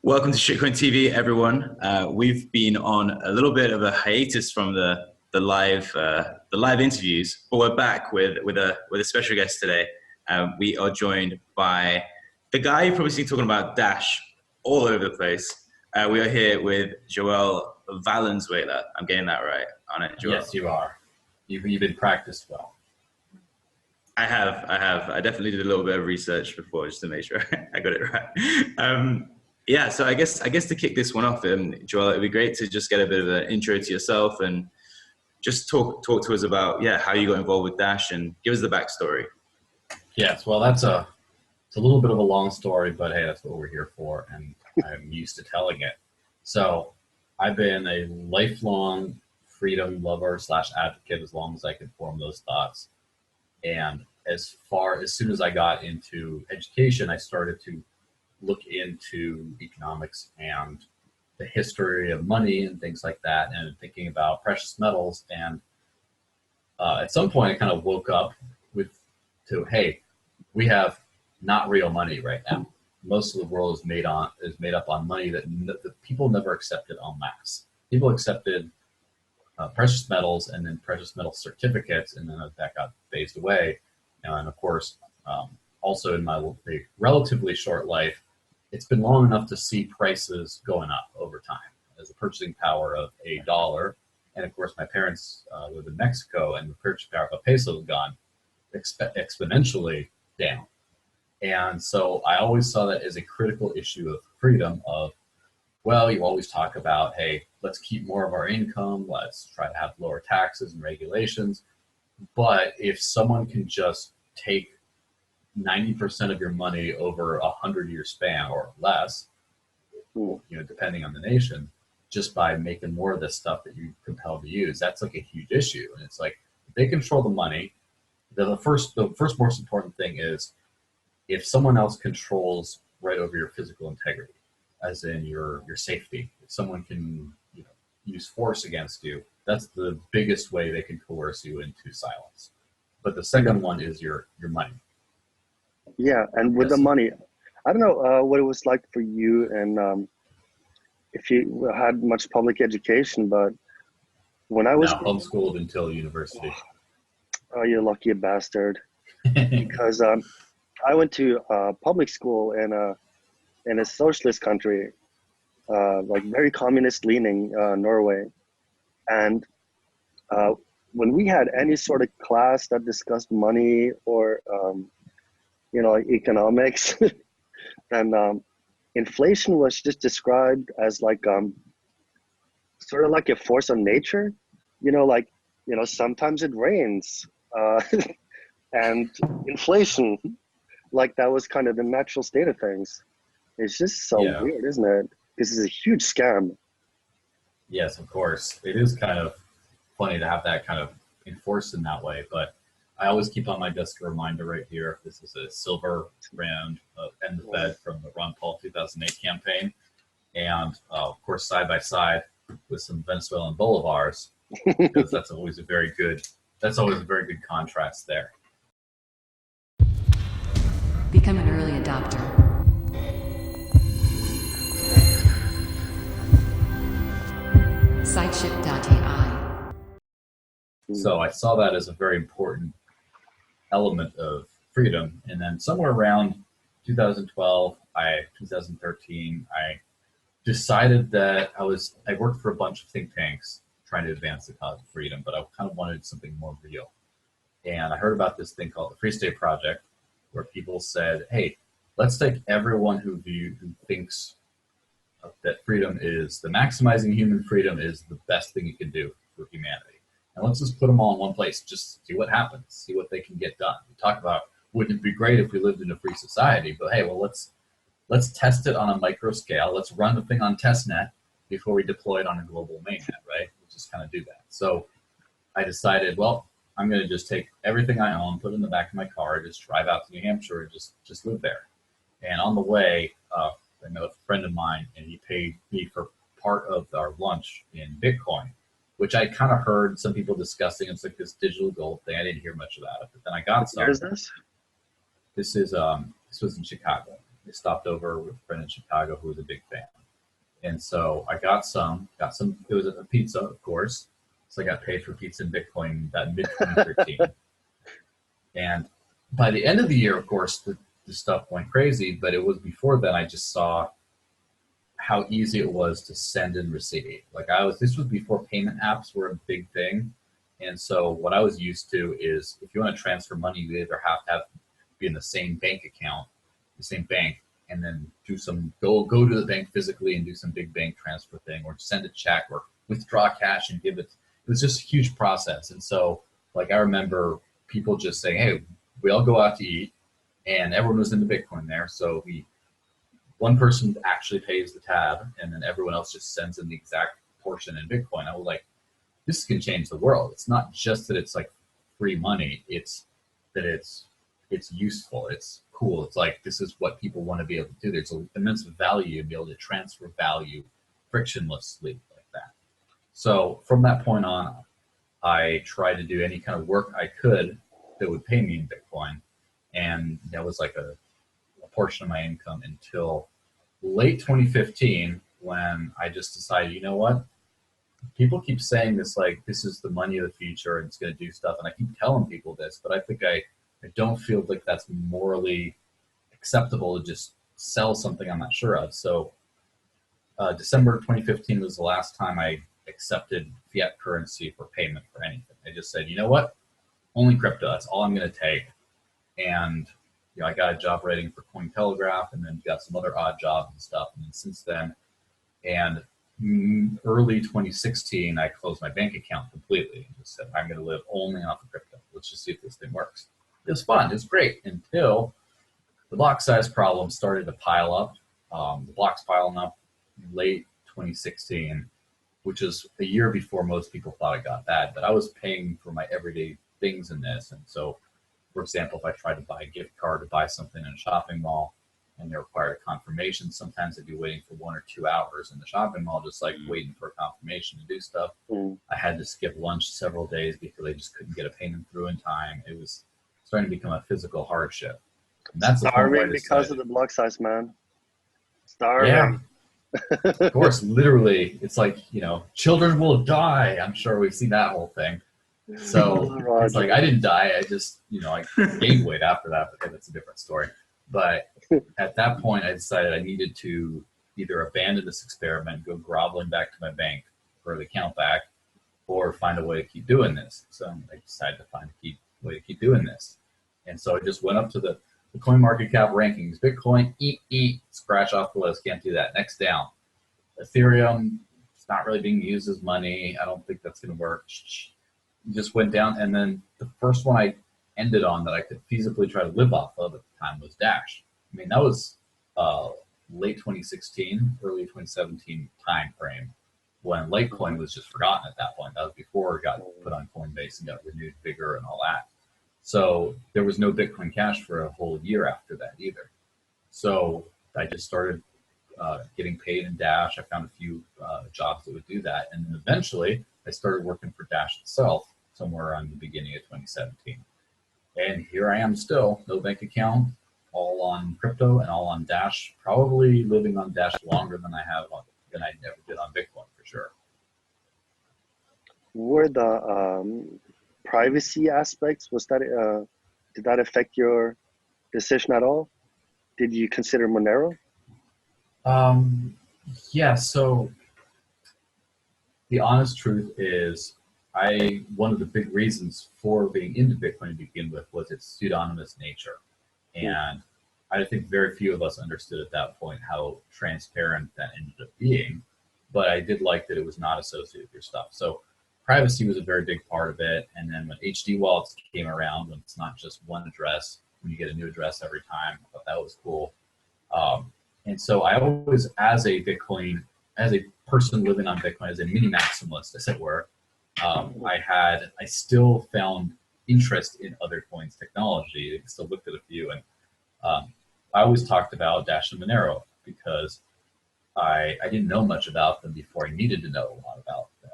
Welcome to Shitcoin TV, everyone. We've been on a little bit of a hiatus from the live interviews, but we're back with a special guest today. We are joined by the guy you've probably seen talking about Dash all over the place. We are here with Joel Valenzuela. I'm getting that right on it, Joel? Yes, you are. You've been practiced well. I have. I definitely did a little bit of research before just to make sure I got it right. Yeah, so I guess to kick this one off, Joel, it'd be great to just get a bit of an intro to yourself and just talk to us about how you got involved with Dash and give us the backstory. Yes, well, it's a little bit of a long story, but hey, that's what we're here for, and I'm used to telling it. So I've been a lifelong freedom lover / advocate as long as I could form those thoughts. And as soon as I got into education, I started to look into economics and the history of money and things like that, and thinking about precious metals. And at some point, I kind of woke up hey, we have not real money right now. Most of the world is made up on money that people never accepted en masse. People accepted precious metals and then precious metal certificates, and then that got phased away. And of course, also in my relatively short life, it's been long enough to see prices going up over time as the purchasing power of a dollar. And of course, my parents live in Mexico, and the purchasing power of a peso has gone exponentially down. And so I always saw that as a critical issue of freedom of, well, you always talk about, hey, let's keep more of our income. Let's try to have lower taxes and regulations. But if someone can just take 90% of your money over 100-year span or less, depending on the nation, just by making more of this stuff that you're compelled to use, that's like a huge issue. And it's like, if they control the money, the first most important thing is if someone else controls right over your physical integrity, as in your safety. If someone can use force against you, that's the biggest way they can coerce you into silence. But the second one is your money. Yeah, and with the money, I don't know what it was like for you, and if you had much public education, but when I was homeschooled until university. Oh, you lucky bastard! Because I went to public school in a socialist country, like very communist leaning Norway, and when we had any sort of class that discussed money or economics, and inflation was just described as like sort of like a force of nature, sometimes it rains, and inflation, like that was kind of the natural state of things. It's just so weird, isn't it? This is a huge scam. Yes, of course. It is kind of funny to have that kind of enforced in that way, but I always keep on my desk a reminder right here. This is a silver round End the Fed from the Ron Paul 2008 campaign. And of course, side by side with some Venezuelan bolivars, because that's always a very good contrast there. Become an early adopter. Siteship.ai. So I saw that as a very important element of freedom. And then somewhere around 2012, 2013, I decided that I worked for a bunch of think tanks trying to advance the cause of freedom, but I kind of wanted something more real. And I heard about this thing called the Free State Project, where people said, hey, let's take everyone who thinks that maximizing human freedom is the best thing you can do for humanity. And let's just put them all in one place, just see what happens, see what they can get done. We talk about, wouldn't it be great if we lived in a free society? But hey, well, let's test it on a micro scale. Let's run the thing on testnet before we deploy it on a global mainnet, right? We'll just kind of do that. So I decided, well, I'm going to just take everything I own, put it in the back of my car, just drive out to New Hampshire and just live there. And on the way, I met a friend of mine, and he paid me for part of our lunch in Bitcoin, which I kind of heard some people discussing. It's like this digital gold thing. I didn't hear much about it, but then I got some. Where is this? This was in Chicago. I stopped over with a friend in Chicago who was a big fan. And so I got some, it was a pizza, of course. So I got paid for pizza in Bitcoin that mid-2013. And by the end of the year, of course, the stuff went crazy, but it was before then I just saw how easy it was to send and receive. Like this was before payment apps were a big thing. And so what I was used to is if you want to transfer money, you either have to be in the same bank account, the same bank, and then go to the bank physically and do some big bank transfer thing, or send a check or withdraw cash and give it. It was just a huge process. And so like I remember people just saying, hey, we all go out to eat, and everyone was into Bitcoin there. So one person actually pays the tab, and then everyone else just sends in the exact portion in Bitcoin. I was like, this can change the world. It's not just that it's like free money. It's that it's useful. It's cool. It's like, this is what people want to be able to do. There's an immense value to be able to transfer value frictionlessly like that. So from that point on, I tried to do any kind of work I could that would pay me in Bitcoin. And that was like a portion of my income until late 2015, when I just decided, you know what? People keep saying this, like, this is the money of the future and it's going to do stuff. And I keep telling people this, but I think I don't feel like that's morally acceptable to just sell something I'm not sure of. So December 2015 was the last time I accepted fiat currency for payment for anything. I just said, you know what? Only crypto. That's all I'm going to take. And I got a job writing for Cointelegraph, and then got some other odd jobs and stuff. And then since then, and early 2016, I closed my bank account completely and just said, I'm going to live only off of crypto. Let's just see if this thing works. It was fun. It was great until the block size problem started to pile up. The blocks piling up in late 2016, which is a year before most people thought it got bad. But I was paying for my everyday things in this. And so, for example, if I tried to buy a gift card to buy something in a shopping mall and they required a confirmation, sometimes I'd be waiting for 1 or 2 hours in the shopping mall, just like waiting for a confirmation to do stuff. I had to skip lunch several days because I just couldn't get a payment through in time. It was starting to become a physical hardship. And that's starving because of the block size, man. Starving. Yeah. Of course, literally, it's like, children will die. I'm sure we've seen that whole thing. So it's like, I didn't die. I just, I gained weight after that, but that's a different story. But at that point, I decided I needed to either abandon this experiment, go groveling back to my bank for the account back, or find a way to keep doing this. So I decided to find a way to keep doing this. And so I just went up to the CoinMarketCap rankings. Bitcoin, scratch off the list. Can't do that. Next down. Ethereum, it's not really being used as money. I don't think that's going to work. Just went down. And then the first one I ended on that I could feasibly try to live off of at the time was Dash. I mean, that was late 2016, early 2017 time frame when Litecoin was just forgotten at that point. That was before it got put on Coinbase and got renewed bigger and all that. So there was no Bitcoin Cash for a whole year after that either. So I just started getting paid in Dash. I found a few jobs that would do that. And then eventually I started working for Dash itself somewhere around the beginning of 2017. And here I am still, no bank account, all on crypto and all on Dash, probably living on Dash longer than I ever did on Bitcoin for sure. Were the privacy aspects, did that affect your decision at all? Did you consider Monero? Yeah, so the honest truth is one of the big reasons for being into Bitcoin to begin with was its pseudonymous nature. And I think very few of us understood at that point how transparent that ended up being, but I did like that it was not associated with your stuff. So privacy was a very big part of it. And then when HD wallets came around, when it's not just one address, when you get a new address every time, I thought that was cool. And so I always, as a person living on Bitcoin, as a mini maximalist, as it were, I still found interest in other coins technology. I still looked at a few, and I always talked about Dash and Monero because I didn't know much about them before I needed to know a lot about them.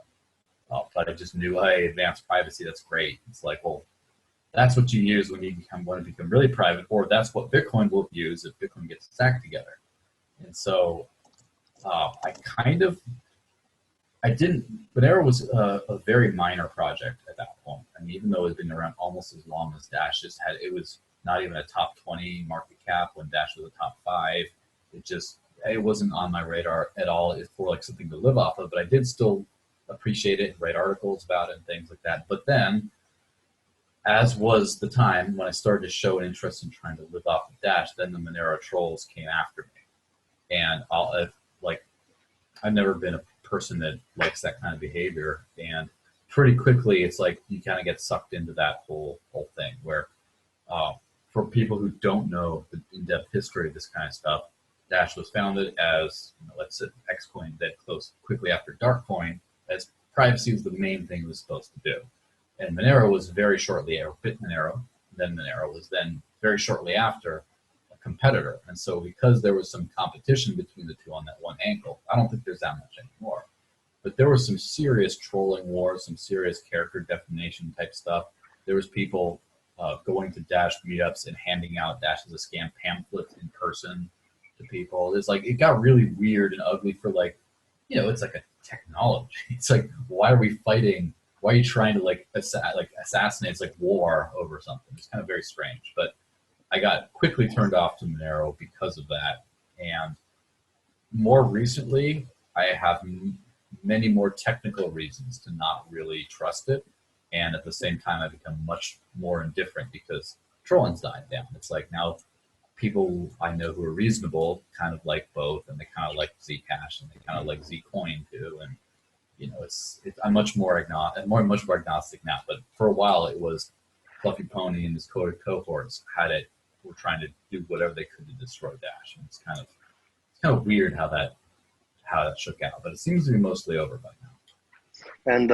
But I just knew, hey, advanced privacy, that's great. It's like, well, that's what you use when you want to become really private, or that's what Bitcoin will use if Bitcoin gets stacked together. And so Monero was a very minor project at that point. I mean, even though it had been around almost as long as Dash, it was not even a top 20 market cap when Dash was a top 5. It wasn't on my radar at all for like something to live off of, but I did still appreciate it and write articles about it and things like that. But then, as was the time when I started to show an interest in trying to live off of Dash, then the Monero trolls came after me. And I've never been a person that likes that kind of behavior, and pretty quickly it's like you kind of get sucked into that whole thing where for people who don't know the in-depth history of this kind of stuff, Dash was founded as, let's say, Xcoin that closed quickly after Darkcoin, as privacy was the main thing it was supposed to do. And Monero was very shortly, or BitMonero, then Monero was then very shortly after a competitor. And so because there was some competition between the two on that one ankle, I don't think there's that much anymore. But there was some serious trolling wars, some serious character defamation type stuff. There was people going to Dash meetups and handing out Dash as a scam pamphlets in person to people. It's like, it got really weird and ugly for it's like a technology. It's like, why are we fighting? Why are you trying to assassinate? It's like war over something. It's kind of very strange. But I got quickly turned off to Monero because of that. And more recently, I have many more technical reasons to not really trust it. And at the same time, I've become much more indifferent because trolling's died down. It's like now people I know who are reasonable kind of like both, and they kind of like Zcash and they kind of like Zcoin too. And I'm much more agnostic now. But for a while, it was Fluffy Pony and his cohorts were trying to do whatever they could to destroy Dash. And it's kind of weird how that shook out. But it seems to be mostly over by now. And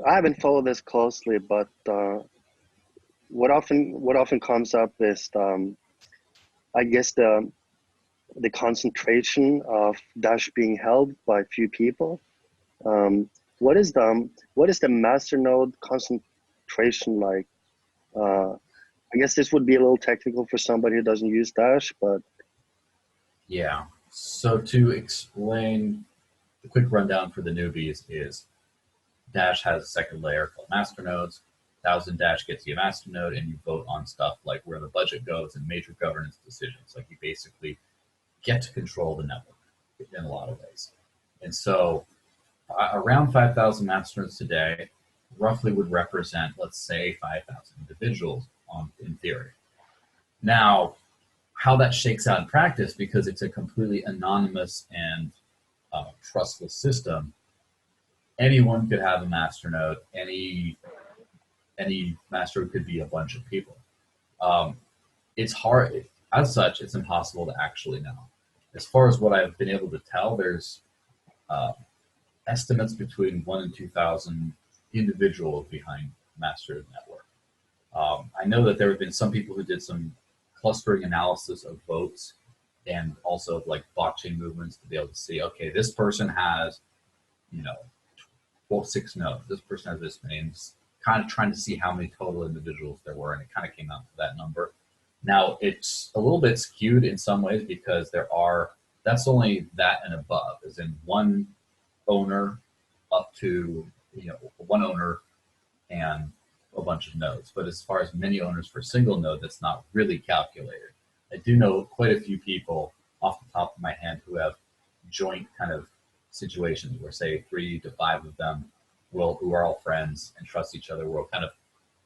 I haven't followed this closely, but what often comes up is I guess the concentration of Dash being held by a few people. What is the Masternode concentration like? I guess this would be a little technical for somebody who doesn't use Dash, but yeah. So to explain, the quick rundown for the newbies is Dash has a second layer called Masternodes. 1,000 Dash gets you a Masternode, and you vote on stuff like where the budget goes and major governance decisions. Like you basically get to control the network in a lot of ways. And so around 5,000 Masternodes today roughly would represent, let's say, 5,000 individuals in theory. Now, how that shakes out in practice, because it's a completely anonymous and trustless system, anyone could have a Masternode. Any Masternode could be a bunch of people. It's hard. As such, it's impossible to actually know. As far as what I've been able to tell, there's estimates between 1,000 and 2,000 individuals behind Masternode network. I know that there have been some people who did some clustering analysis of votes and also like blockchain movements to be able to see, okay, this person has, 6 nodes. This person has this many. Kind of trying to see how many total individuals there were, and it kind of came out to that number. Now, it's a little bit skewed in some ways because that's only that and above, as in one owner up to, one owner and a bunch of nodes. But as far as many owners for a single node, that's not really calculated. I do know quite a few people off the top of my head who have joint kind of situations where, say, 3 to 5 of them who are all friends and trust each other, will kind of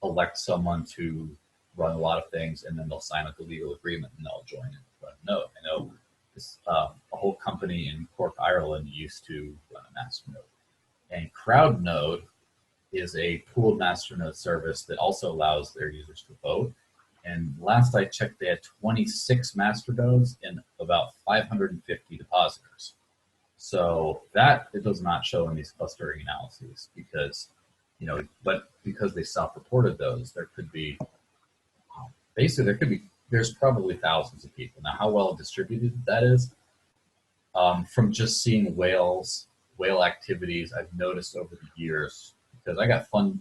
elect someone to run a lot of things, and then they'll sign up a legal agreement and they'll join and run a node. I know this, a whole company in Cork, Ireland used to run a Masternode. And CrowdNode is a pooled Masternode service that also allows their users to vote. And last I checked, they had 26 Masternodes and about 550 depositors. So that it does not show in these clustering analyses because, but because they self-reported those, there could be, there's probably thousands of people. Now, how well distributed that is, from just seeing whale activities, I've noticed over the years, because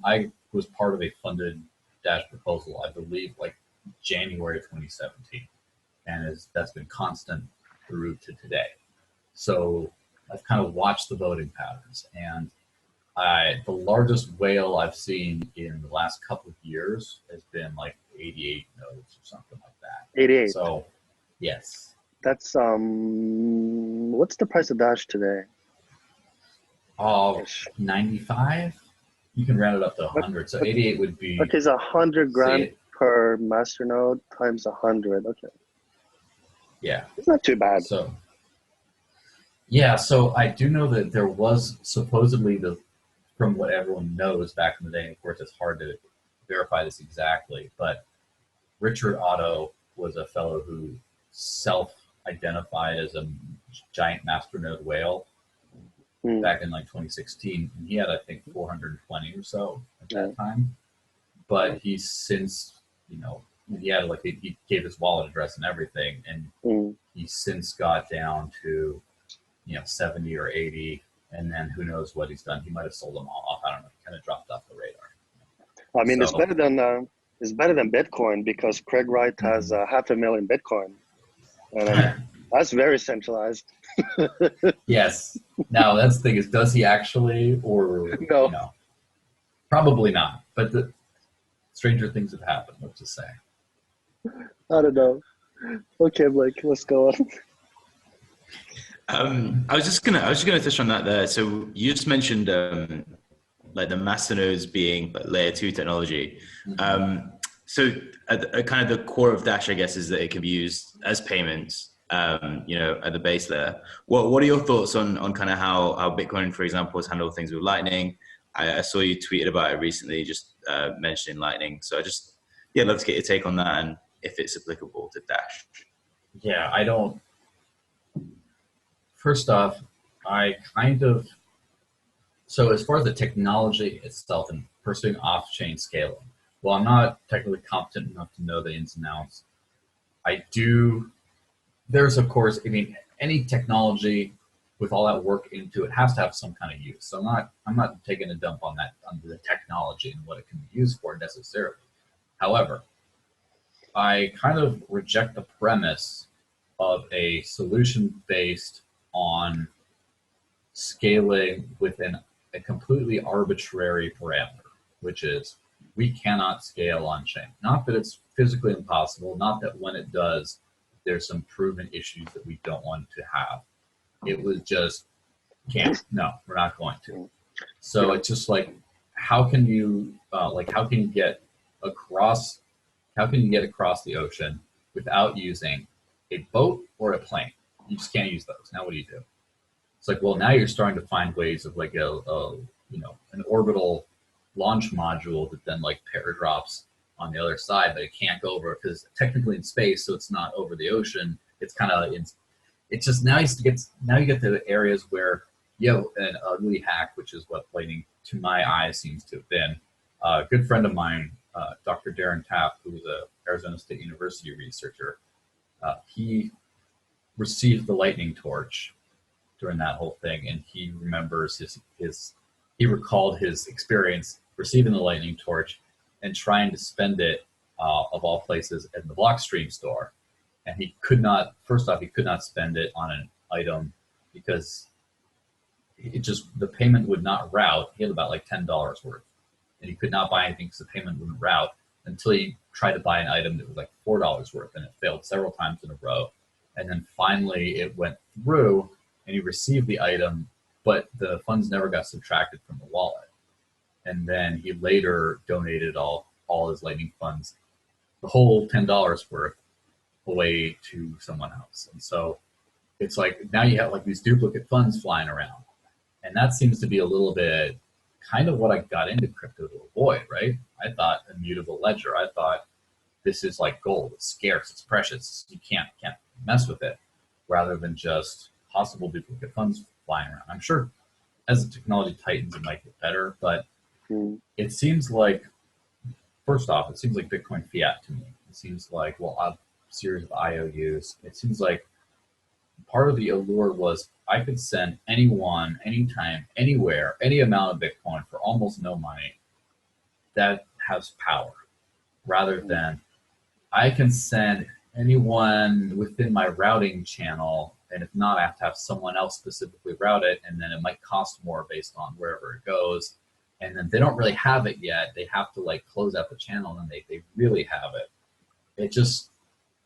I was part of a funded Dash proposal, I believe, like January 2017, and that's been constant through to today. So I've kind of watched the voting patterns, and the largest whale I've seen in the last couple of years has been like 88 nodes or something like that. 88. So, yes. That's what's the price of Dash today? 95. You can round it up to 100. So 88 would be. Okay, it's 100 grand per Masternode times 100. Okay. Yeah. It's not too bad. So. Yeah, so I do know that there was supposedly from what everyone knows back in the day, of course it's hard to verify this exactly, but Richard Otto was a fellow who self-identified as a giant Masternode whale back in like 2016. And he had, I think, 420 or so at that time. But he's since, he had he gave his wallet address and everything, and he's since got down to 70 or 80, and then who knows what he's done. He might have sold them all off. I don't know. He kind of dropped off the radar. I mean, it's better than Bitcoin, because Craig Wright has 500,000 Bitcoin, and that's very centralized. Yes. Now that's the thing is, does he actually, or no? Probably not. But the stranger things have happened. Let's just say. I don't know. Okay, Blake, let's go on. I was just gonna touch on that there. So you just mentioned like the Masternodes being layer 2 technology. So at kind of the core of Dash, I guess, is that it can be used as payments. At the base layer. What are your thoughts on kind of how Bitcoin, for example, has handled things with Lightning? I saw you tweeted about it recently, just mentioning Lightning. So I just love to get your take on that and if it's applicable to Dash. Yeah, I don't. First off, so as far as the technology itself and pursuing off-chain scaling, well, I'm not technically competent enough to know the ins and outs. There's, of course, any technology with all that work into it has to have some kind of use. So I'm not taking a dump on the technology and what it can be used for necessarily. However, I kind of reject the premise of a solution based on scaling within a completely arbitrary parameter, which is we cannot scale on chain. Not that it's physically impossible, not that when it does, there's some proven issues that we don't want to have. It was just we're not going to. So it's just like, how can you get across the ocean without using a boat or a plane? You just can't use those. Now what do you do? It's like, well, now you're starting to find ways of like an orbital launch module that then like paradrops on the other side, but it can't go over because technically in space, so it's not over the ocean. It's kind of it's just now you get to the areas where you have an ugly hack, which is what Lightning to my eyes seems to have been. A good friend of mine, Dr. Darren Taft, who was a Arizona State University researcher, he received the lightning torch during that whole thing, and he remembers he recalled his experience receiving the lightning torch and trying to spend it of all places in the Blockstream store, and he could not spend it on an item because the payment would not route. He had about like $10 worth, and he could not buy anything because the payment wouldn't route until he tried to buy an item that was like $4 worth, and it failed several times in a row. And then finally it went through and he received the item, but the funds never got subtracted from the wallet. And then he later donated all his Lightning funds, the whole $10 worth, away to someone else. And so it's like now you have like these duplicate funds flying around. And that seems to be a little bit kind of what I got into crypto to avoid, right? I thought immutable ledger. I thought this is like gold. It's scarce. It's precious. You can't mess with it, rather than just possible duplicate funds flying around. I'm sure as the technology tightens, it might get better, but it seems like, first off, it seems like Bitcoin fiat to me. It seems like, a series of IOUs. It seems like part of the allure was I could send anyone, anytime, anywhere, any amount of Bitcoin for almost no money. That has power, rather than I can send anyone within my routing channel, and if not, I have to have someone else specifically route it, and then it might cost more based on wherever it goes. And then they don't really have it yet. They have to like close out the channel, and they really have it.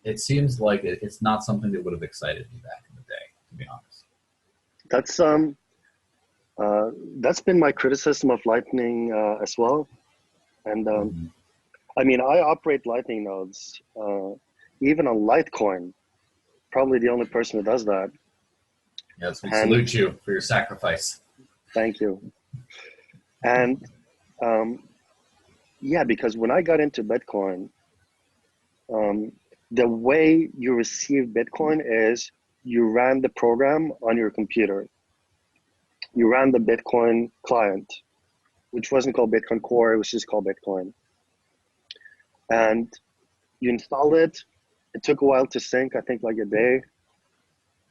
It seems like it's not something that would have excited me back in the day, to be honest. That's been my criticism of Lightning as well. And I mean, I operate Lightning nodes, even on Litecoin. Probably the only person who does that. Yes, we salute you for your sacrifice. Thank you. And yeah, because when I got into Bitcoin, the way you receive Bitcoin is you ran the program on your computer. You ran the Bitcoin client, which wasn't called Bitcoin Core, it was just called Bitcoin. And you installed it. It took a while to sync, I think like a day.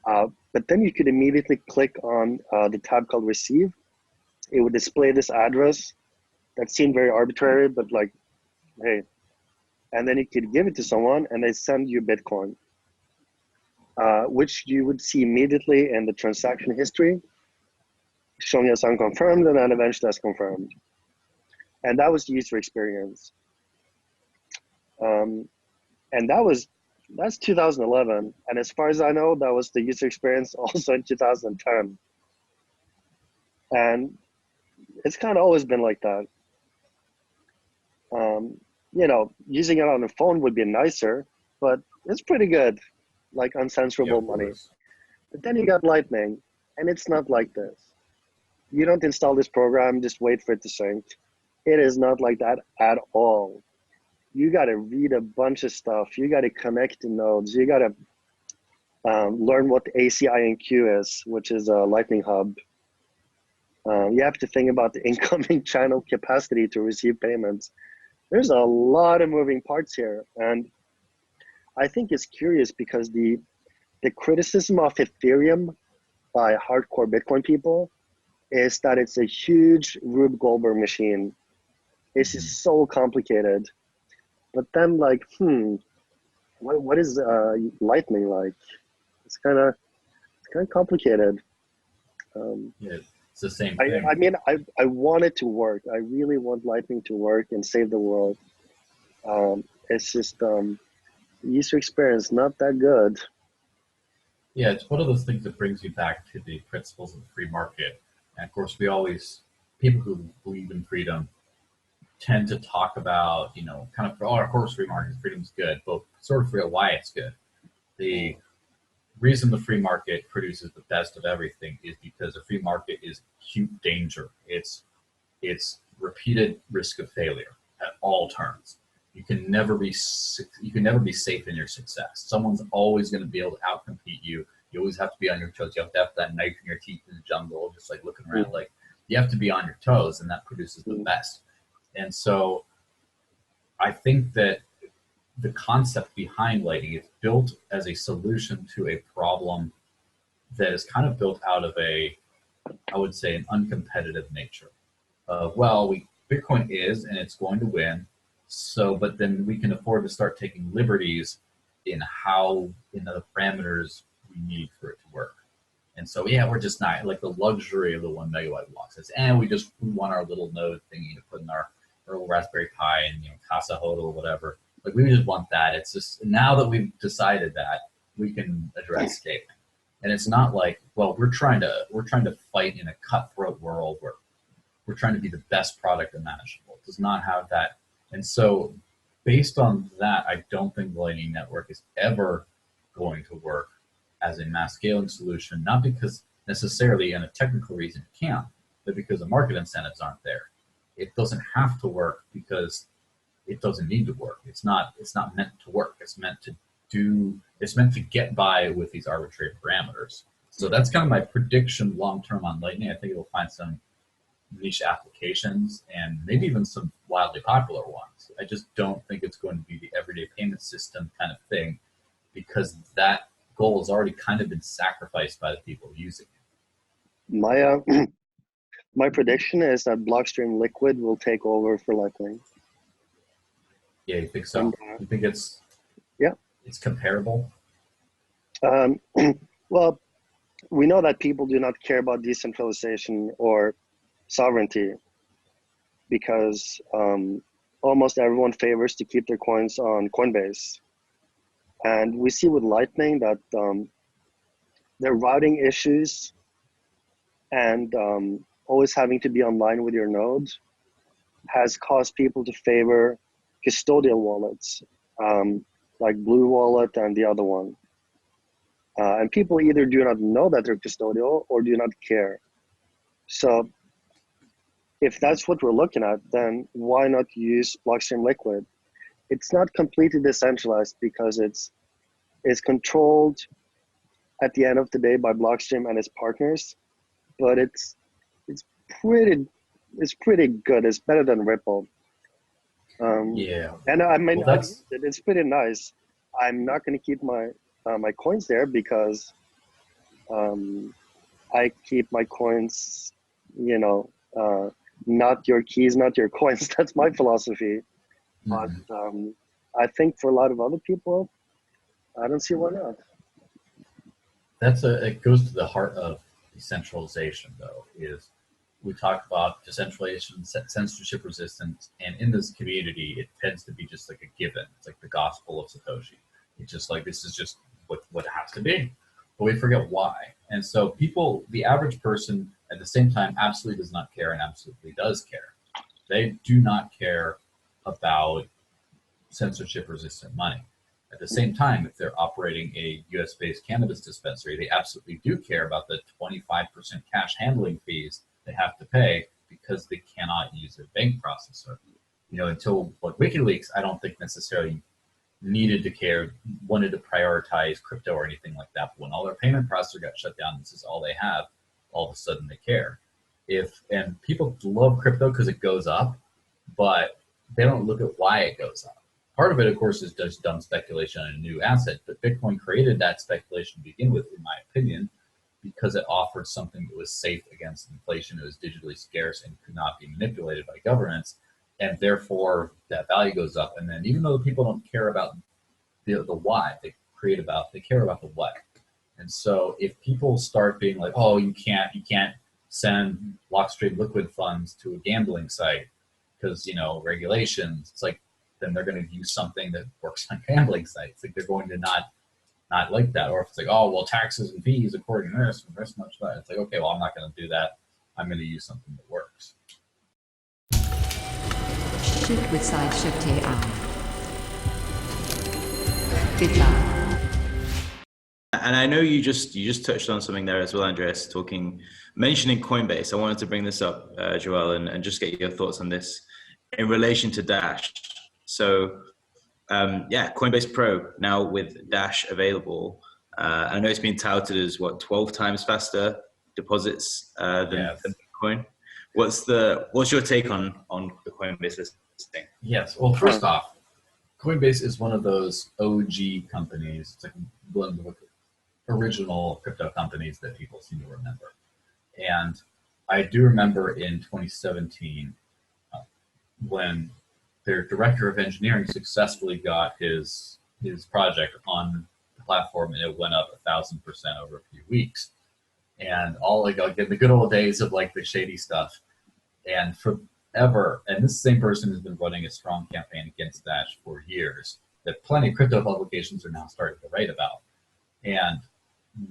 But then you could immediately click on the tab called Receive. It would display this address that seemed very arbitrary, but like, hey. And then you could give it to someone and they send you Bitcoin, which you would see immediately in the transaction history, showing as unconfirmed and then eventually as confirmed. And that was the user experience. And that's 2011. And as far as I know, that was the user experience also in 2010. And it's kind of always been like that. You know, using it on a phone would be nicer, but it's pretty good, like uncensorable money. But then you got Lightning, and it's not like this. You don't install this program, just wait for it to sync. It is not like that at all. You got to read a bunch of stuff. You got to connect to nodes. You got to learn what the ACINQ is, which is a Lightning hub. You have to think about the incoming channel capacity to receive payments. There's a lot of moving parts here. And I think it's curious because the criticism of Ethereum by hardcore Bitcoin people is that it's a huge Rube Goldberg machine. It's just so complicated. But then like, what is Lightning like? It's kind of complicated. Yeah, it's the same thing. I mean, I want it to work. I really want Lightning to work and save the world. It's just user experience not that good. Yeah, it's one of those things that brings you back to the principles of the free market. And of course, people who believe in freedom tend to talk about, you know, kind of, of course, free market, freedom's good, but sort of figure out why it's good. The reason the free market produces the best of everything is because a free market is acute danger. It's repeated risk of failure at all turns. You can never be safe in your success. Someone's always going to be able to outcompete you. You always have to be on your toes. You have to have that knife in your teeth in the jungle, just like looking around. Like you have to be on your toes, and that produces the best. And so, I think that the concept behind Lightning is built as a solution to a problem that is kind of built out of I would say, an uncompetitive nature. Bitcoin is, and it's going to win. So, but then we can afford to start taking liberties in the parameters we need for it to work. And so, yeah, we're just not like the luxury of the 1 megabyte blocks. We want our little node thingy to put in our little Raspberry Pi and, you know, Casa Hodl or whatever. Like we just want that. It's just now that we've decided that, we can address scaling. And it's not like, well, we're trying to fight in a cutthroat world where we're trying to be the best product imaginable. It does not have that. And so based on that, I don't think the Lightning Network is ever going to work as a mass scaling solution, not because necessarily in a technical reason it can't, but because the market incentives aren't there. It doesn't have to work because it doesn't need to work. It's not meant to work. It's meant to get by with these arbitrary parameters. So that's kind of my prediction long-term on Lightning. I think it will find some niche applications and maybe even some wildly popular ones. I just don't think it's going to be the everyday payment system kind of thing, because that goal has already kind of been sacrificed by the people using it. My my prediction is that Blockstream Liquid will take over for Lightning. Yeah, you think so? And, You think it's comparable? Well, we know that people do not care about decentralization or sovereignty because almost everyone favors to keep their coins on Coinbase. And we see with Lightning that their routing issues and always having to be online with your node has caused people to favor custodial wallets, like Blue Wallet and the other one. And people either do not know that they're custodial or do not care. So if that's what we're looking at, then why not use Blockstream Liquid? It's not completely decentralized because it's controlled at the end of the day by Blockstream and its partners, but it's pretty good. It's better than Ripple. Yeah. And I mean, Well, it's pretty nice. I'm not going to keep my my coins there because I keep my coins, not your keys, not your coins. That's my philosophy. But I think for a lot of other people, I don't see why not. It goes to the heart of decentralization, though, is we talk about decentralization, censorship resistance, and in this community, it tends to be just like a given. It's like the gospel of Satoshi. It's just like, this is just what it has to be. But we forget why. And so people, the average person, at the same time, absolutely does not care and absolutely does care. They do not care about censorship-resistant money. At the same time, if they're operating a US-based cannabis dispensary, they absolutely do care about the 25% cash handling fees they have to pay because they cannot use their bank processor. Until WikiLeaks, I don't think necessarily needed to care, wanted to prioritize crypto or anything like that. But when all their payment processor got shut down, this is all they have, all of a sudden they care. And people love crypto because it goes up, but they don't look at why it goes up. Part of it, of course, is just dumb speculation on a new asset, but Bitcoin created that speculation to begin with, in my opinion, because it offered something that was safe against inflation. It was digitally scarce and could not be manipulated by governments, and therefore that value goes up. And then even though people don't care about the why, they care about the what. And so if people start being like, oh, you can't send Blockstream Liquid funds to a gambling site because, regulations, it's like, then they're going to use something that works on gambling sites. Like, they're going to not like that. Or if it's like, oh, well, taxes and fees according to this and this much that, it's like, okay, well, I'm not going to do that. I'm going to use something that works. Shift with side shift AI. Good luck. And I know you just touched on something there as well, Andreas, mentioning Coinbase. I wanted to bring this up, Joel, and just get your thoughts on this in relation to Dash. So, Coinbase Pro now with Dash available. I know it's been touted as 12 times faster deposits than Bitcoin. What's your take on the Coinbase listing? Yes. Well, first off, Coinbase is one of those OG companies. It's like one of the original crypto companies that people seem to remember. And I do remember in 2017 when their director of engineering successfully got his project on the platform, and it went up 1,000% over a few weeks. And all like in the good old days of like the shady stuff. And forever, and this same person has been running a strong campaign against Dash for years that plenty of crypto publications are now starting to write about. And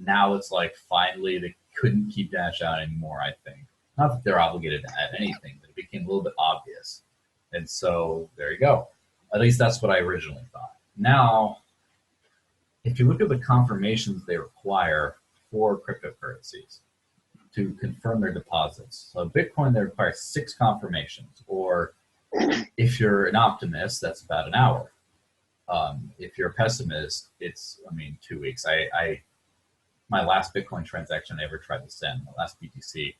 now it's like finally they couldn't keep Dash out anymore, I think. Not that they're obligated to add anything, but it became a little bit obvious. And so there you go. At least that's what I originally thought. Now, if you look at the confirmations they require for cryptocurrencies to confirm their deposits. So Bitcoin, they require 6 confirmations, or if you're an optimist, that's about an hour. If you're a pessimist, it's 2 weeks. My last Bitcoin transaction I ever tried to send, my last BTC,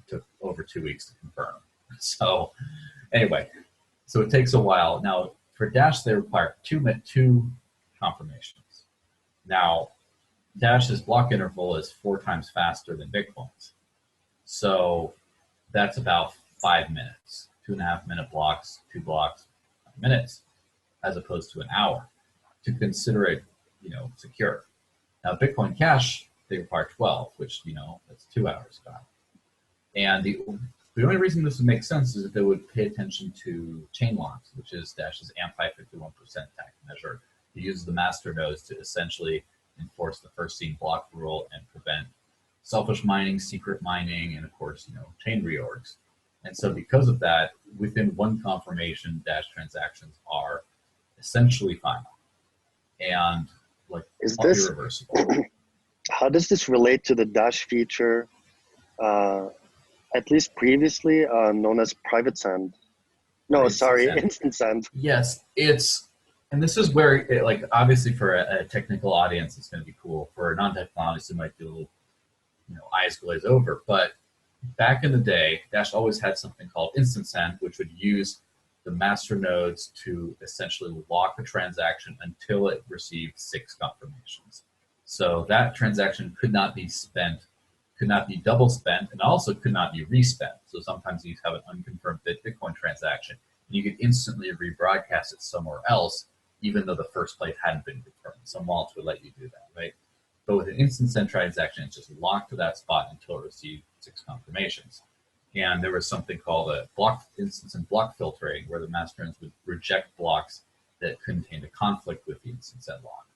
took over 2 weeks to confirm. So anyway, so it takes a while. Now for Dash, they require two confirmations. Now, Dash's block interval is 4 times faster than Bitcoin's. So that's about 5 minutes, 2.5 minute blocks, 2 blocks, 5 minutes, as opposed to an hour to consider it, secure. Now, Bitcoin Cash, they require 12, which, that's 2 hours about. And the only reason this would make sense is if they would pay attention to chain locks, which is Dash's anti-51% attack measure. It uses the Masternodes to essentially enforce the first seen block rule and prevent selfish mining, secret mining, and of course, chain reorgs. And so because of that, within one confirmation, Dash transactions are essentially final and irreversible. How does this relate to the Dash feature, at least previously known as private send? No, sorry, instant send. Yes, and this is where, obviously for a technical audience, it's going to be cool. For a non-technical audience, it might be a little, eyes glaze over. But back in the day, Dash always had something called instant send, which would use the masternodes to essentially lock a transaction until it received 6 confirmations. So that transaction could not be spent, could not be double spent, and also could not be respent. So sometimes you have an unconfirmed Bitcoin transaction, and you could instantly rebroadcast it somewhere else, even though the first place hadn't been confirmed. Some wallets would let you do that, right? But with an instant send transaction, it's just locked to that spot until it received 6 confirmations. And there was something called a instant send block filtering, where the masternodes would reject blocks that contained a conflict with the instant send lock.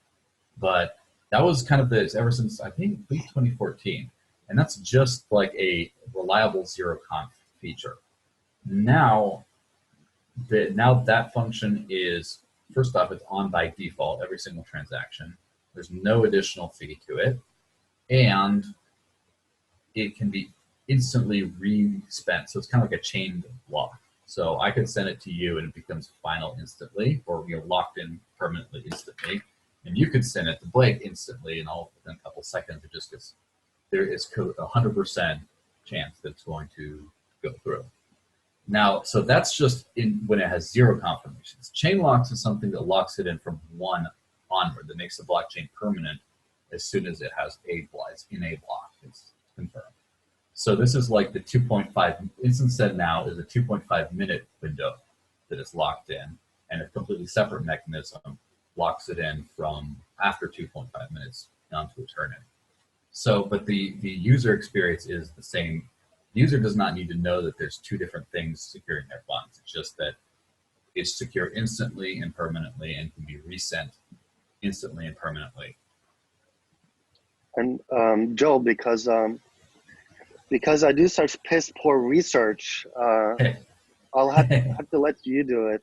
But that was kind of this ever since, I think, 2014. And that's just like a reliable zero conf feature. Now that function is, first off, it's on by default every single transaction. There's no additional fee to it. And it can be instantly re-spent. So it's kind of like a chained block. So I could send it to you and it becomes final instantly, or locked in permanently instantly. And you could send it to Blake instantly, and all within a couple seconds it just gets, there is 100% chance that it's going to go through. Now, so that's just when it has 0 confirmations. Chain locks is something that locks it in from 1 onward, that makes the blockchain permanent as soon as it has a block. It's in a block. It's confirmed. So this is like the 2.5, instant send now is a 2.5 minute window that is locked in, and a completely separate mechanism locks it in from after 2.5 minutes onto eternity. So, but the user experience is the same. The user does not need to know that there's 2 different things securing their funds. It's just that it's secure instantly and permanently and can be resent instantly and permanently. And Joel, because I do such piss poor research, I'll have to let you do it.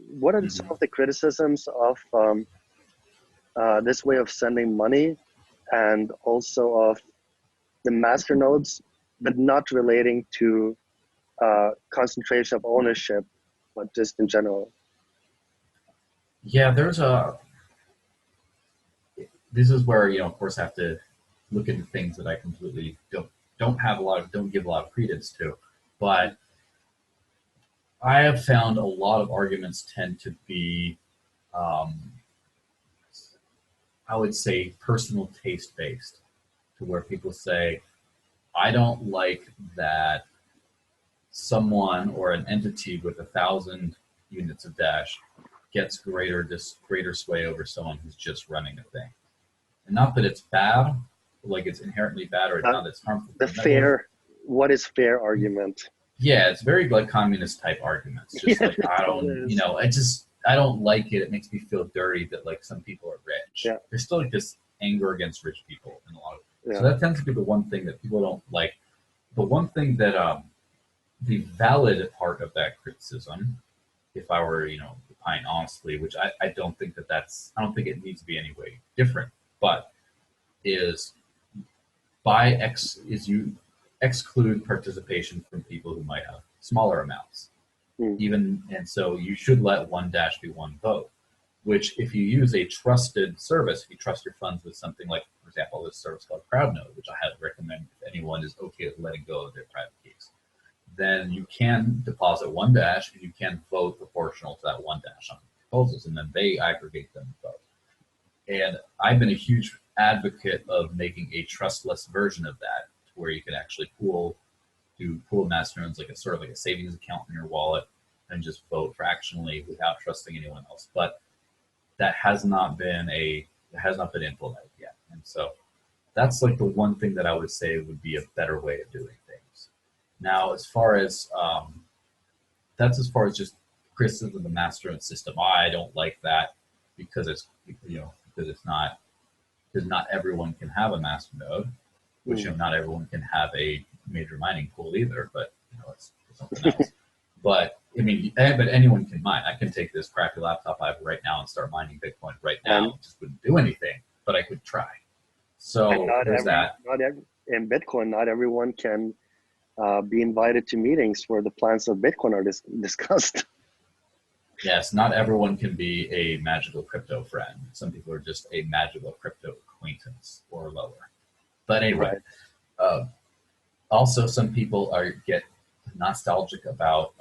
What are some of the criticisms of this way of sending money, and also of the masternodes, but not relating to concentration of ownership, but just in general? Yeah, this is where, of course, I have to look into things that I completely don't give a lot of credence to. But I have found a lot of arguments tend to be, I would say, personal taste based, to where people say, I don't like that someone or an entity with 1,000 units of Dash gets greater sway over someone who's just running a thing. And not that it's bad, like it's inherently bad, or not that it's harmful. What is fair argument? Yeah, it's very like communist type arguments. Just like, I don't like it. It makes me feel dirty that like some people are rich. Yeah. There's still like this anger against rich people in a lot of ways. So that tends to be the one thing that people don't like. The one thing that the valid part of that criticism, if I were, opine honestly, which I don't think I don't think it needs to be any way different, but is you exclude participation from people who might have smaller amounts. And so you should let one Dash be one vote, which if you use a trusted service, if you trust your funds with something like, for example, this service called CrowdNode, which I highly recommend if anyone is okay with letting go of their private keys, then you can deposit one Dash and you can vote proportional to that one Dash on proposals, and then they aggregate them and vote. And I've been a huge advocate of making a trustless version of that, where you can actually pool masternodes, like a sort of like a savings account in your wallet, and just vote fractionally without trusting anyone else. But that has not been implemented yet, and so that's like the one thing that I would say would be a better way of doing things. Now, as far as just criticism of the Masternode system, I don't like that because not everyone can have a Masternode, which not everyone can have a major mining pool either. But it's something else. But I mean, but anyone can mine. I can take this crappy laptop I have right now and start mining Bitcoin right now. It just wouldn't do anything, but I could try. So there's that. In Bitcoin, not everyone can be invited to meetings where the plans of Bitcoin are discussed. Yes, not everyone can be a magical crypto friend. Some people are just a magical crypto acquaintance or lower. But anyway, also some people get nostalgic about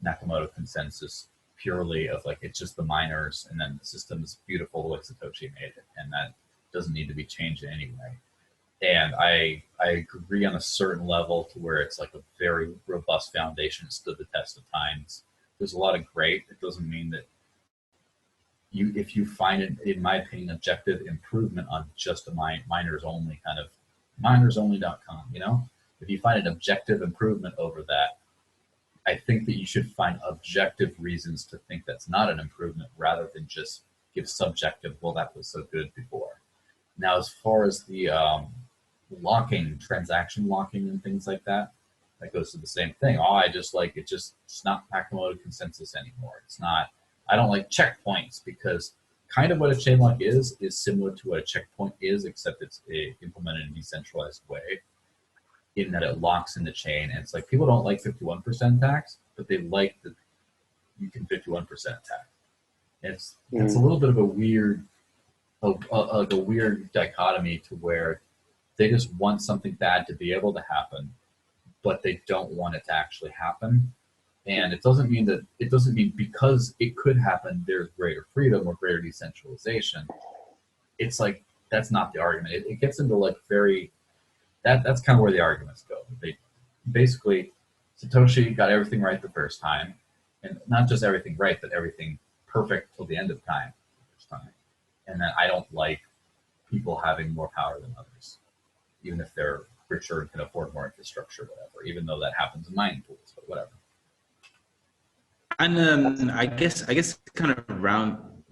Nakamoto consensus purely of like it's just the miners and then the system is beautiful the way Satoshi made it, and that doesn't need to be changed in any way. And I agree on a certain level to where it's like a very robust foundation, stood the test of times. There's a lot of great. It doesn't mean that if you find it, in my opinion, objective improvement on just a miners only kind of minersonly.com, if you find an objective improvement over that, I think that you should find objective reasons to think that's not an improvement rather than just give subjective, well, that was so good before. Now, as far as the transaction locking and things like that, that goes to the same thing. I just like it. It's not Nakamoto consensus anymore. It's not. I don't like checkpoints because kind of what a chain lock is similar to what a checkpoint is, except it's implemented in a decentralized way, in that it locks in the chain. And it's like people don't like 51% tax, but they like that you can 51% tax. It's a little bit of a weird dichotomy to where they just want something bad to be able to happen, but they don't want it to actually happen. And it doesn't mean because it could happen, there's greater freedom or greater decentralization. It's like, that's not the argument. It gets into like that's kind of where the arguments go. They basically, Satoshi got everything right the first time, and not just everything right, but everything perfect till the end of time. And then I don't like people having more power than others, even if they're richer and can afford more infrastructure, whatever, even though that happens in mining pools, but whatever. And I guess kind of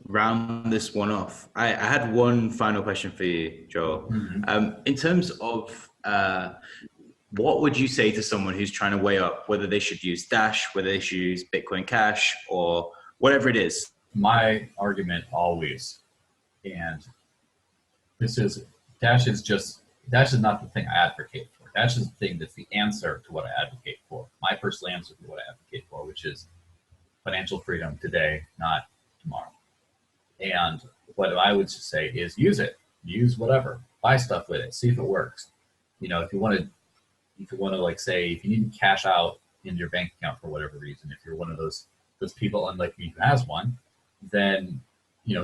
round this one off. I had one final question for you, Joel. Mm-hmm. In terms of what would you say to someone who's trying to weigh up whether they should use Dash, whether they should use Bitcoin Cash, or whatever it is? My argument always, and Dash is not the thing I advocate for. Dash is the thing that's the answer to what I advocate for. My personal answer to what I advocate for, which is financial freedom today, not tomorrow. And what I would just say is use it. Use whatever. Buy stuff with it. See if it works. If you want to like say, if you need to cash out in your bank account for whatever reason, if you're one of those people unlike me who has one, then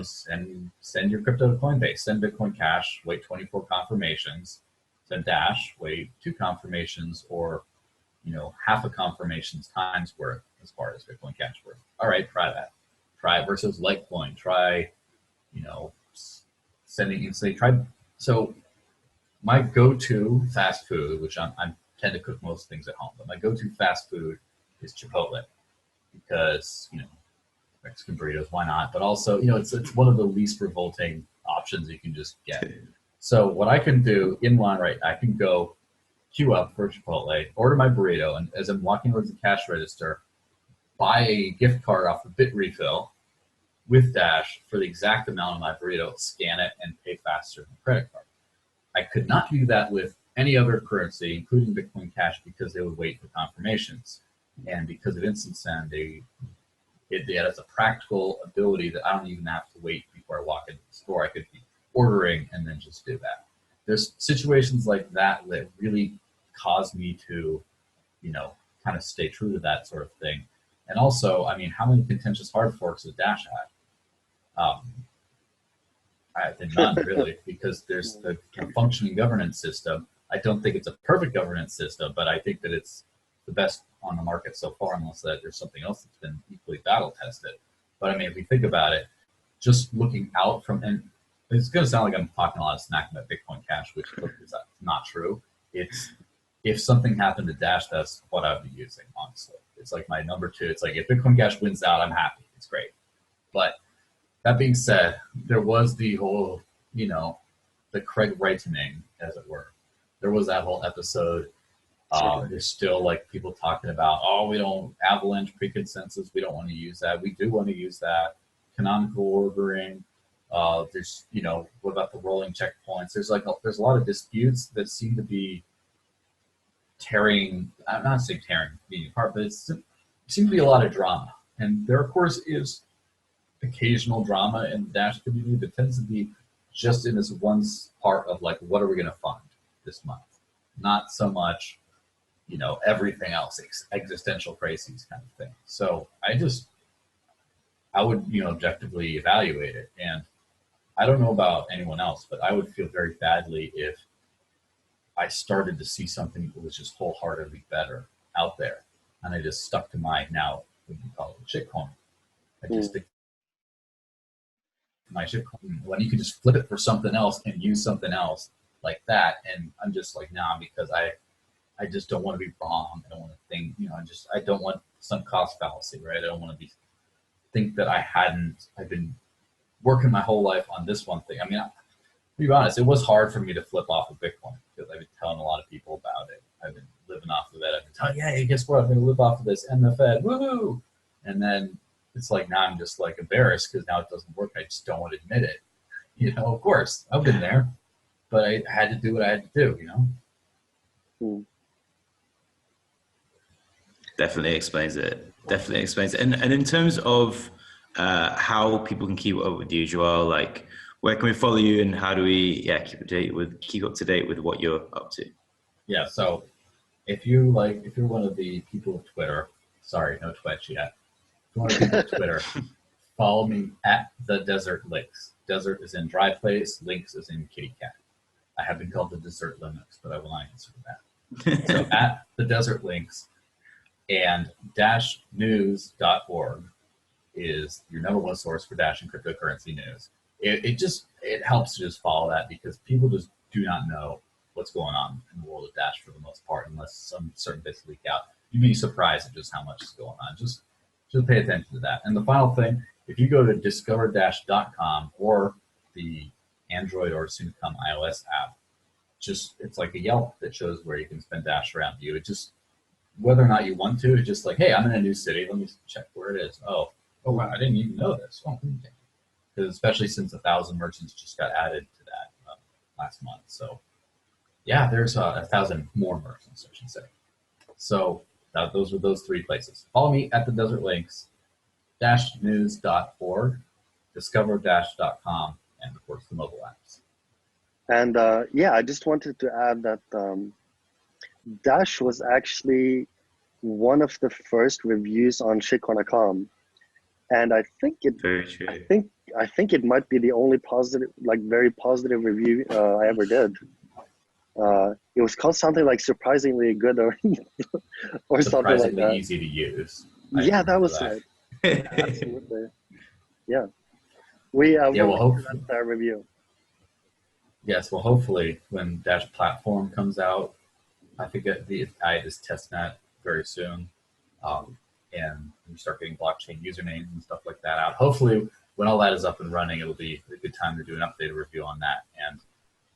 send your crypto to Coinbase, send Bitcoin Cash, wait 24 confirmations, send Dash, wait 2 confirmations, or half a confirmation's times worth as far as Bitcoin Cash worth. All right, try that. Try it versus Litecoin. Try, sending instantly. So my go-to fast food, which I tend to cook most things at home, but my go-to fast food is Chipotle because Mexican burritos, why not? But also, it's one of the least revolting options you can just get. So what I can do in line, right, I can go queue up for Chipotle, order my burrito, and as I'm walking towards the cash register, buy a gift card off of Bitrefill with Dash for the exact amount of my burrito, scan it, and pay faster than a credit card. I could not do that with any other currency, including Bitcoin Cash, because they would wait for confirmations. And because of Instant Send, it has a practical ability that I don't even have to wait before I walk into the store. I could be ordering and then just do that. There's situations like that that really cause me to, kind of stay true to that sort of thing. And also, how many contentious hard forks has Dash had? None really, because there's the functioning governance system. I don't think it's a perfect governance system, but I think that it's the best on the market so far, unless that there's something else that's been equally battle tested. But I mean, if we think about it, just looking out from, and it's going to sound like I'm talking a lot of smack about Bitcoin Cash, which is not true. It's, if something happened to Dash, that's what I'd be using, honestly. It's like my number 2. It's like if Bitcoin Cash wins out, I'm happy. It's great. But that being said, there was the whole, the Craig Wrightening, as it were. There was that whole episode. There's still like people talking about, we don't, Avalanche pre-consensus, we don't want to use that. We do want to use that. Canonical ordering. There's, what about the rolling checkpoints? There's a lot of disputes that seem to be tearing, I'm not saying tearing being apart, but it seems to be a lot of drama. And there, of course, is occasional drama in the Dash community that tends to be just in this one part of like, what are we going to fund this month? Not so much, everything else, existential crises kind of thing. So I would, objectively evaluate it. And I don't know about anyone else, but I would feel very badly if I started to see something that was just wholeheartedly better out there, and I just stuck to my, now what you call it, shitcoin. I just think my shitcoin, when you can just flip it for something else and use something else like that, and I'm just like, nah, because I just don't want to be wrong. I don't want to think, I don't want some cost fallacy, right? I don't want to think that I've been working my whole life on this one thing. I mean, to be honest, it was hard for me to flip off of Bitcoin because I've been telling a lot of people about it. I've been living off of it. I've been telling, hey, guess what? I'm going to live off of this and the Fed, woohoo! And then it's like, now I'm just like embarrassed because now it doesn't work. I just don't want to admit it. Of course, I've been there, but I had to do what I had to do, Definitely explains it. And in terms of how people can keep up with you, Joel, like where can we follow you and how do we keep up to date with what you're up to? Yeah, so if you're one of the people of Twitter, sorry, no Twitch yet. If you're one of the people of Twitter, follow me at the Desert Links. Desert is in dry place, Links is in kitty cat. I have been called the Desert Linux, but I will not answer that. So at the Desert Links, and dashnews.org is your number 1 source for Dash and cryptocurrency news. It helps to just follow that because people just do not know what's going on in the world of Dash for the most part, unless some certain bits leak out. You'd be surprised at just how much is going on. Just pay attention to that. And the final thing, if you go to discoverdash.com or the Android or soon to come iOS app, it's like a Yelp that shows where you can spend Dash around you. It just, whether or not you want to, it's just like, hey, I'm in a new city. Let me check where it is. Oh wow, I didn't even know this. Because especially since 1,000 merchants just got added to that last month. So yeah, there's 1,000 more merchants, I should say. So those were those 3 places. Follow me at the Desert Links, dashnews.org, discover-.com, and of course the mobile apps. And I just wanted to add that Dash was actually one of the first reviews on Shitcoin.com, and I think it might be the only positive, like very positive review I ever did. It was called something like surprisingly good or or something like that. Easy to use. Yeah, that was it. Absolutely. Yeah. We will that's our review. Yes, well, hopefully when Dash platform comes out, I think I had this testnet very soon, and we start getting blockchain usernames and stuff like that out. Hopefully, when all that is up and running, it'll be a good time to do an updated review on that, and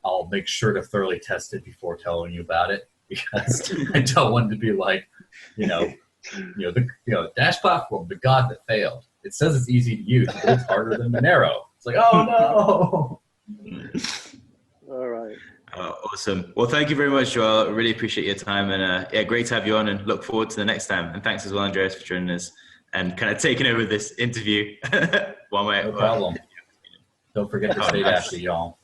I'll make sure to thoroughly test it before telling you about it because I don't want to be like, the Dash platform, the god that failed. It says it's easy to use, but it's harder than Monero. It's like, oh no. All right. Awesome. Well, thank you very much, Joel. I really appreciate your time, and great to have you on, and look forward to the next time. And thanks as well, Andreas, for joining us and kind of taking over this interview. No problem. Don't forget to stay dashy, y'all.